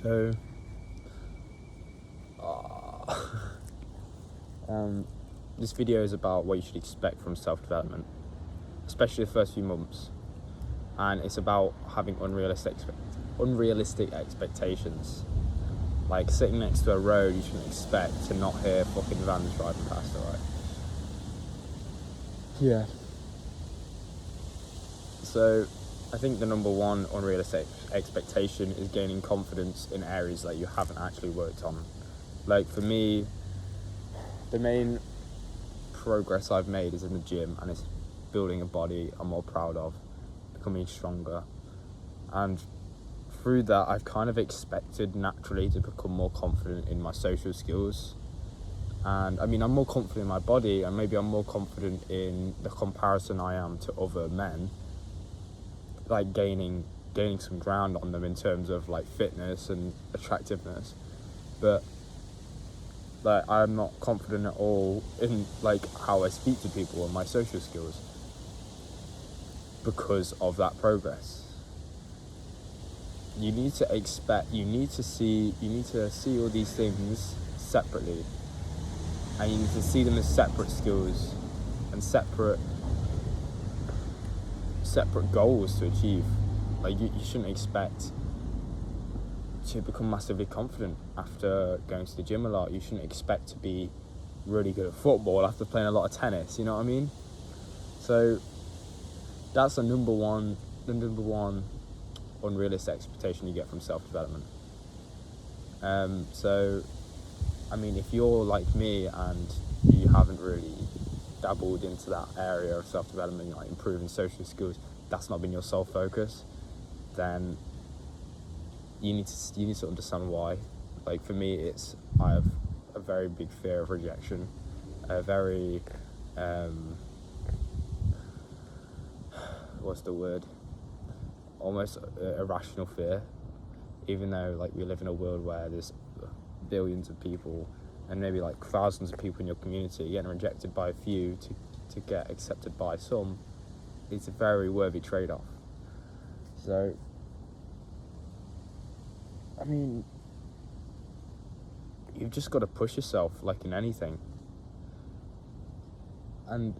So, this video is about what you should expect from self-development, especially the first few months, and it's about having unrealistic expectations. Like sitting next to a road, you shouldn't expect to not hear fucking vans driving past, alright? Yeah. So, I think the number one unrealistic expectation is gaining confidence in areas that you haven't actually worked on. Like for me, the main progress I've made is in the gym, and it's building a body I'm more proud of, becoming stronger. And through that, I've kind of expected naturally to become more confident in my social skills. And I mean, I'm more confident in my body, and maybe I'm more confident in the comparison I am to other men, like gaining some ground on them in terms of like fitness and attractiveness. But like, I'm not confident at all in like how I speak to people and my social skills because of that progress. You need to see all these things separately, and you need to see them as separate skills and separate goals to achieve. Like you shouldn't expect to become massively confident after going to the gym a lot. You shouldn't expect to be really good at football after playing a lot of tennis, you know what I mean? So that's the number one unrealistic expectation you get from self-development. So I mean, if you're like me and you haven't really dabbled into that area of self-development, like improving social skills, that's not been your sole focus, then you need to understand why. Like for me, I have a very big fear of rejection, a very what's the word? Almost irrational fear, even though like we live in a world where there's billions of people and maybe like thousands of people in your community getting rejected by a few to get accepted by some. It's a very worthy trade-off. So I mean, you've just got to push yourself like in anything. And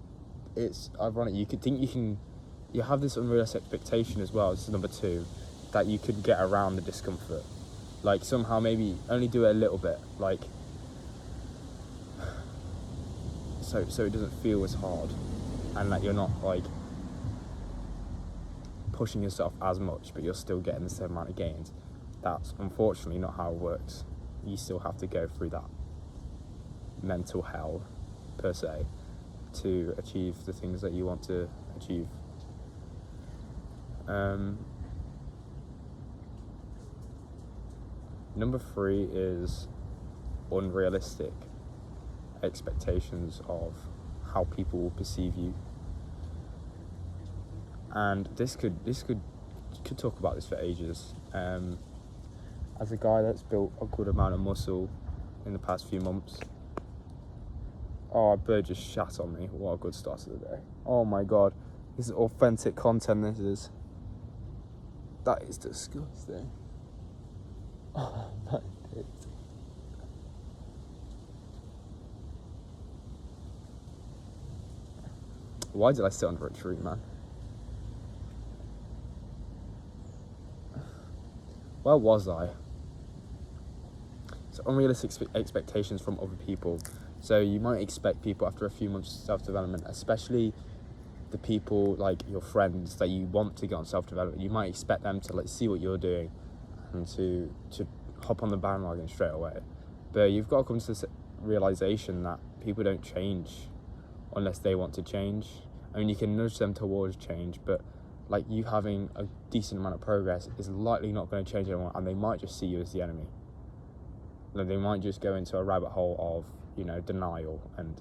it's ironic, you have this unrealistic expectation as well, this is number two, that you could get around the discomfort. Like somehow maybe only do it a little bit, like so it doesn't feel as hard, and that you're not like pushing yourself as much, but you're still getting the same amount of gains. That's unfortunately not how it works. You still have to go through that mental hell, per se, to achieve the things that you want to achieve. Number three is unrealistic expectations of how people will perceive you. And this could talk about this for ages. As a guy that's built a good amount of muscle in the past few months. Oh, a bird just shat on me. What a good start to the day. Oh my god. This is authentic content, this is. That is disgusting. Oh my days. Why did I sit under a tree, man? Where was I? So unrealistic expectations from other people. So you might expect people after a few months of self-development, especially the people like your friends that you want to get on self-development, you might expect them to like see what you're doing and to hop on the bandwagon straight away. But you've got to come to this realization that people don't change unless they want to change. I mean, you can nudge them towards change, but like you having a decent amount of progress is likely not going to change anyone, and they might just see you as the enemy. Like, they might just go into a rabbit hole of, you know, denial and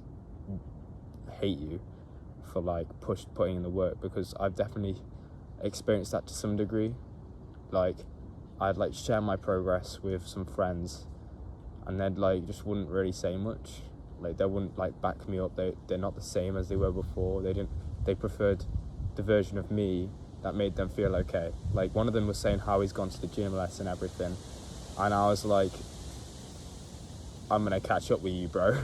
hate you for like putting in the work, because I've definitely experienced that to some degree. Like I'd like share my progress with some friends and they'd like just wouldn't really say much. Like they wouldn't like back me up. They're not the same as they were before. They preferred the version of me that made them feel okay. Like one of them was saying how he's gone to the gym less and everything, and I was like, I'm gonna catch up with you, bro.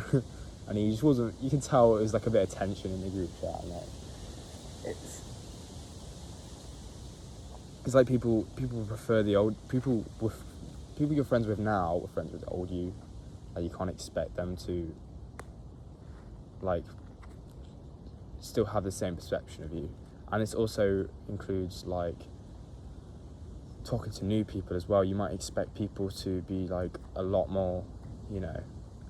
And he just wasn't. You can tell it was like a bit of tension in the group chat. And like, it's like people prefer the old people you're friends with now were friends with the old you. Like, you can't expect them to like still have the same perception of you. And it also includes like talking to new people as well. You might expect people to be like a lot more, you know,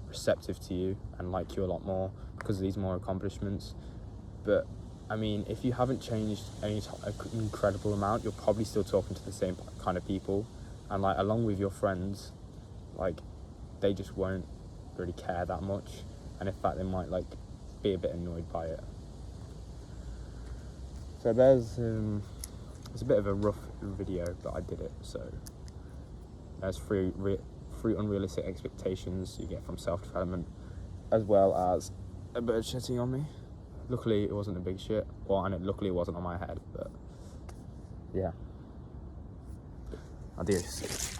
receptive to you and like you a lot more because of these more accomplishments. But I mean, if you haven't changed any incredible amount, you're probably still talking to the same kind of people, and like along with your friends, like they just won't really care that much, and in fact they might like be a bit annoyed by it. So it's a bit of a rough video, but I did it. So there's three unrealistic expectations you get from self-development, as well as a bit of shitting on me. Luckily it wasn't a big shit, luckily it wasn't on my head, but yeah. Adios.